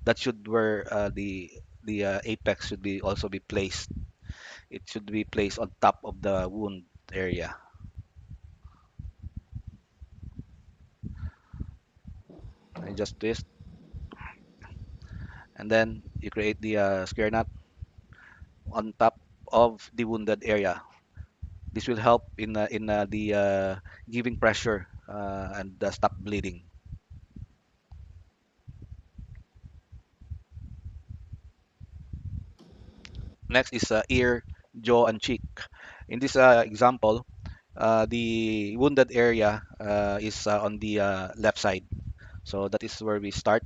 that should where the apex should be also be placed. It should be placed on top of the wound area. And you just twist, and then you create the square knot on top of the wounded area. This will help in the giving pressure and stop bleeding. Next is ear, jaw, and cheek. In this example, the wounded area is on the left side. So that is where we start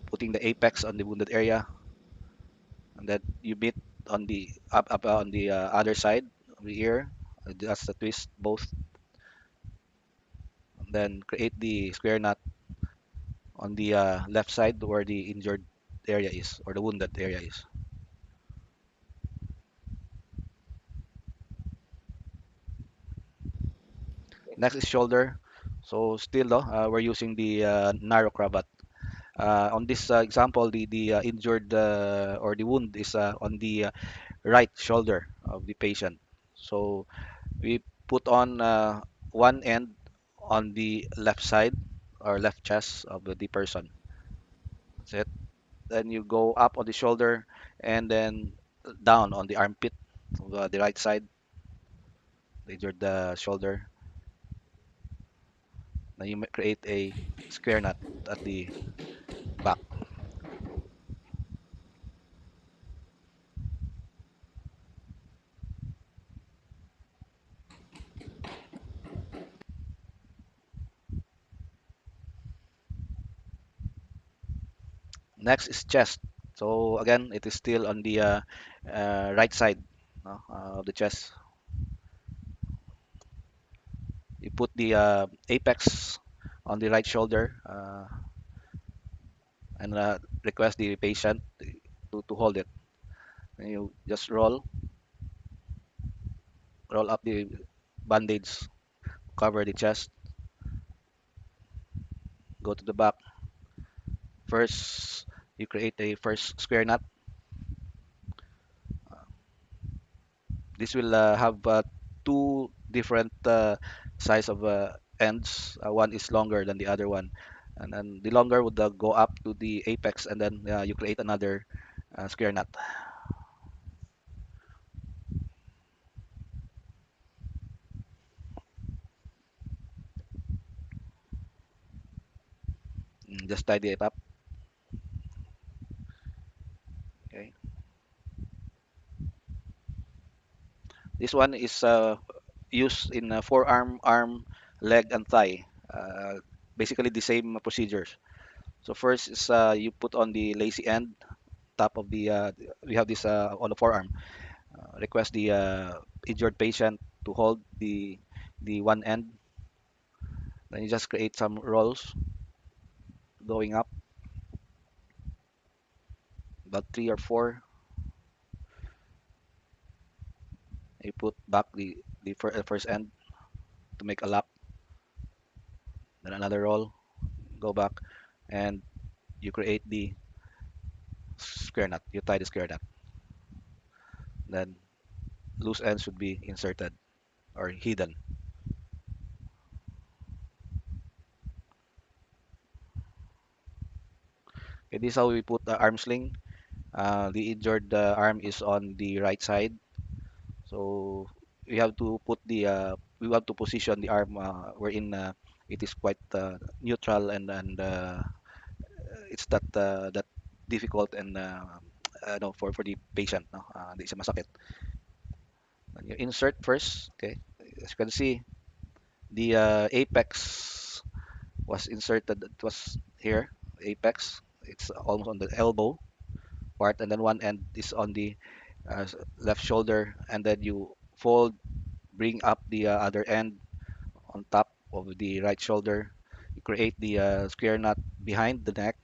putting the apex on the wounded area, and then you meet on the up on the other side of the ear. That's the twist both. Then create the square knot on the left side where the injured area is or the wounded area is. Next is shoulder. So still though, we're using the narrow cravat. On this example, the injured or the wound is on the right shoulder of the patient. So we put on one end on the left side or left chest of the person. That's it. Then you go up on the shoulder and then down on the armpit of the right side, the injured shoulder. Then you create a square knot at the back. Next is chest. So again, it is still on the right side no, of the chest. You put the apex on the right shoulder and request the patient to hold it. And you just roll up the bandage, cover the chest, go to the back. First, you create a first square knot. This will have two different size of ends. One is longer than the other one, and then the longer would go up to the apex, and then you create another square knot. Just tidy it up. Okay. This one is used in forearm, arm, leg, and thigh. Basically the same procedures. So first is you put on the lacy end, top of the we have this on the forearm. Request the injured patient to hold the one end. Then you just create some rolls going up, about three or four. You put back the first end to make a lock. Then another roll, go back, and you create the square knot. You tie the square knot. Then loose ends should be inserted or hidden. Okay, this is how we put the arm sling. The injured arm is on the right side, so we have to put the we have to position the arm wherein it is quite neutral and it's that difficult and no, for the patient. No, hindi siya masakit. Then you insert first. Okay, as you can see, the apex was inserted. It was here, apex. It's almost on the elbow part, and then one end is on the left shoulder, and then you fold, bring up the other end on top of the right shoulder. You create the square knot behind the neck.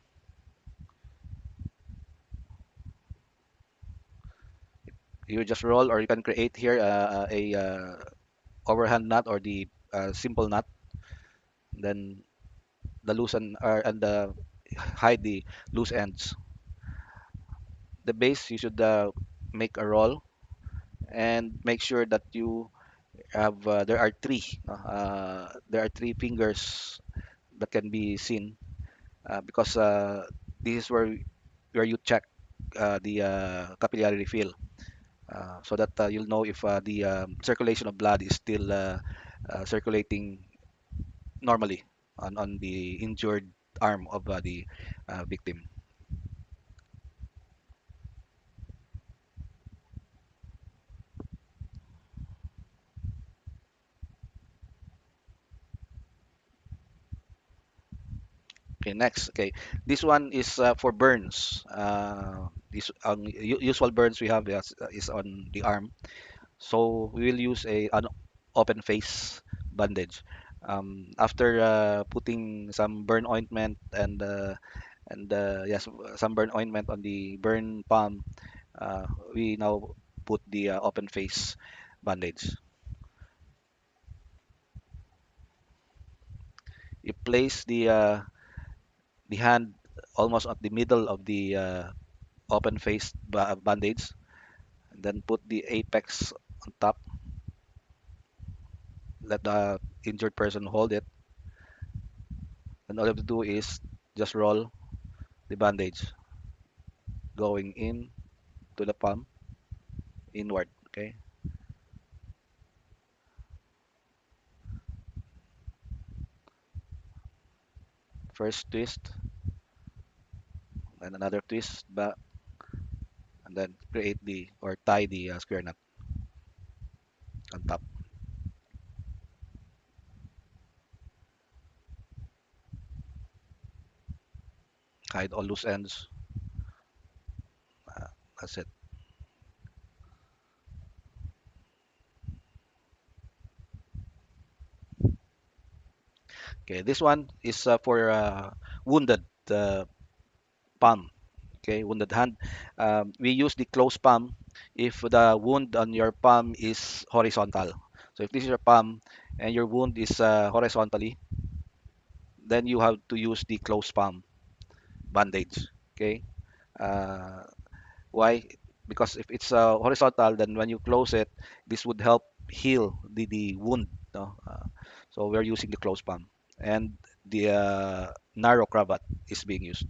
You just roll, or you can create here a overhand knot or the simple knot. Then the loose and the hide the loose ends. The base, you should make a roll and make sure that you have there are three fingers that can be seen, because this is where you check the capillary refill, so that you'll know if the circulation of blood is still circulating normally on the injured arm of the victim. Okay, next. Okay, this one is for burns. This usual burns we have is on the arm. So we will use an open face bandage. After putting some burn ointment and yes, some burn ointment on the burn palm, we now put the open face bandage. You place the hand almost at the middle of the open face bandage, and then put the apex on top. Let the injured person hold it, and all you have to do is just roll the bandage going in to the palm inward. Okay, first twist, then another twist back, and then create the or tie the square knot on top. Hide all loose ends. uh, that's it. Okay, this one is for wounded palm. Okay, wounded hand. We use the closed palm if the wound on your palm is horizontal. So if this is your palm and your wound is horizontally, then you have to use the closed palm bandage. Okay. Uh, why? Because if it's horizontal, then when you close it, this would help heal the wound. No? So we're using the closed palm, and the narrow cravat is being used.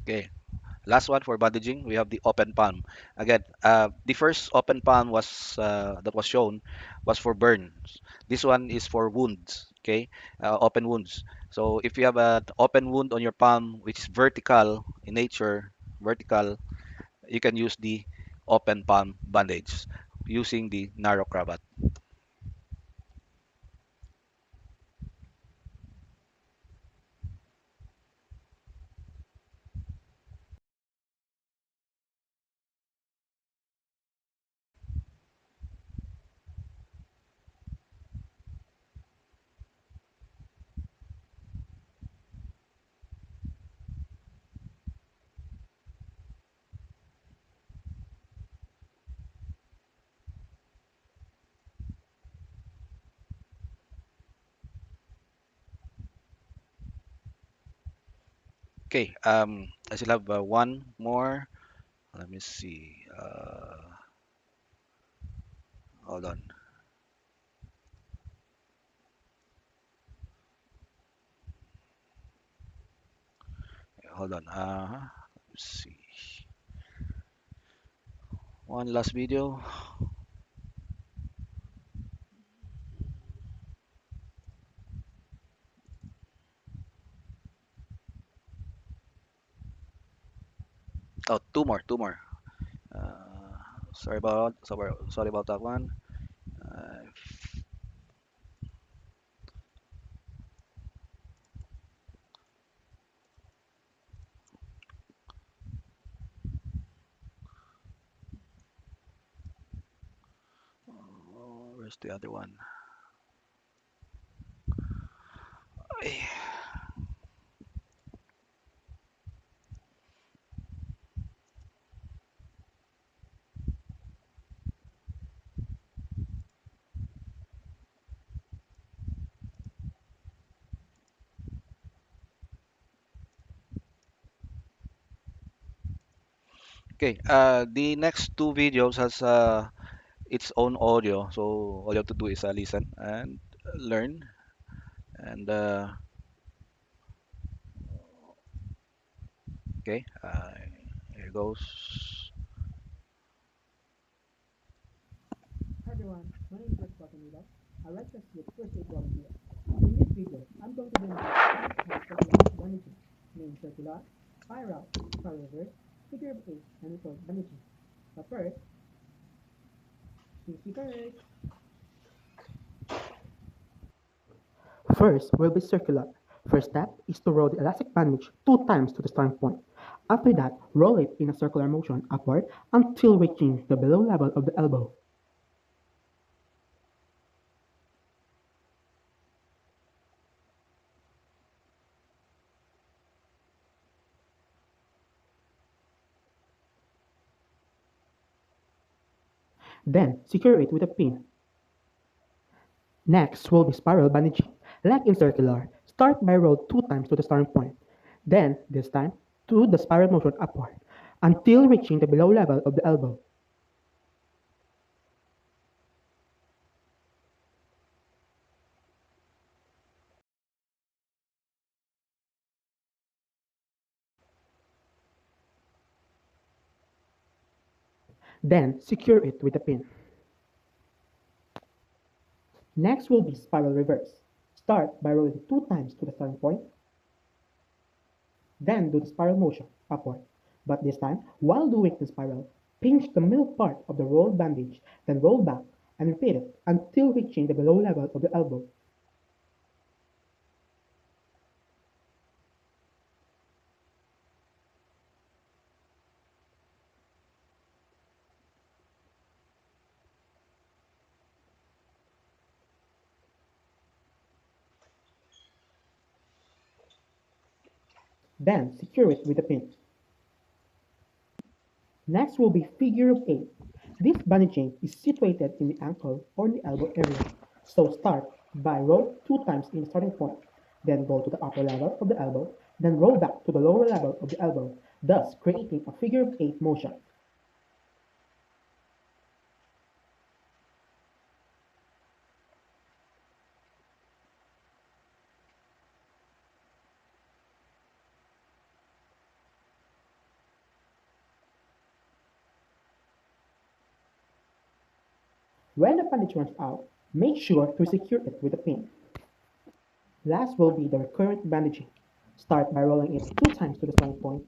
Okay. Last one for bandaging, we have the open palm. Again, the first open palm was that was shown was for burns. This one is for wounds. Okay, open wounds. So if you have an open wound on your palm, which is vertical in nature, vertical, you can use the open palm bandage using the narrow cravat. Okay, I still have one more. Let me see. Hold on. Hold on. Let's see. One last video. Oh, two more. Uh, sorry about that one. Uh, where's the other one? Ay. Okay. The next two videos has its own audio, so all you have to do is listen and learn. And okay, here goes. Hi everyone, my name is Rick Bacanilo, a Righteous Youth First Aid Volunteer. In this video, I'm going to demonstrate how circular bandaging, named circular, spiral, spiral reverse, figure of 8, and record bandaging. But first, sticky first. First will be circular. First step is to roll the elastic bandage 2 times to the starting point. After that, roll it in a circular motion upward until reaching the below level of the elbow. Then, secure it with a pin. Next will be spiral bandaging. Like in circular, start by roll 2 times to the starting point. Then, this time, to the spiral motion upward until reaching the below level of the elbow. Then, secure it with a pin. Next will be spiral reverse. Start by rolling 2 times to the starting point, then do the spiral motion upward. But this time, while doing the spiral, pinch the middle part of the rolled bandage, then roll back and repeat it until reaching the below level of the elbow. Then secure it with a pin. Next will be figure of 8. This bandaging is situated in the ankle or the elbow area. So start by roll 2 times in the starting point, then go to the upper level of the elbow, then roll back to the lower level of the elbow, thus creating a figure of 8 motion. When the bandage runs out, make sure to secure it with a pin. Last will be the recurrent bandaging. Start by rolling it 2 times to the starting point,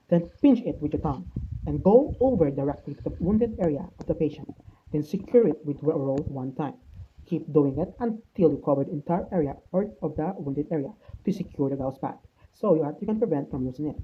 then pinch it with your thumb and go over directly to the wounded area of the patient. Then secure it with a roll 1 time. Keep doing it until you cover the entire area or of the wounded area to secure the gauze pad. So you can prevent from losing it.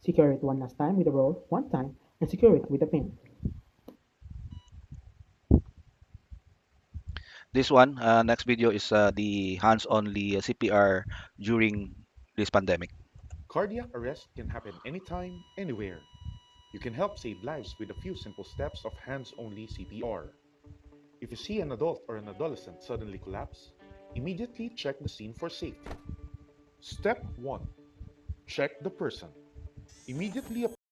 Secure it one last time with the roll, one time, and secure it with a pin. This one, next video is the hands-only CPR during this pandemic. Cardiac arrest can happen anytime, anywhere. You can help save lives with a few simple steps of hands only CPR. If you see an adult or an adolescent suddenly collapse, immediately check the scene for safety. Step 1. Check the person. Immediately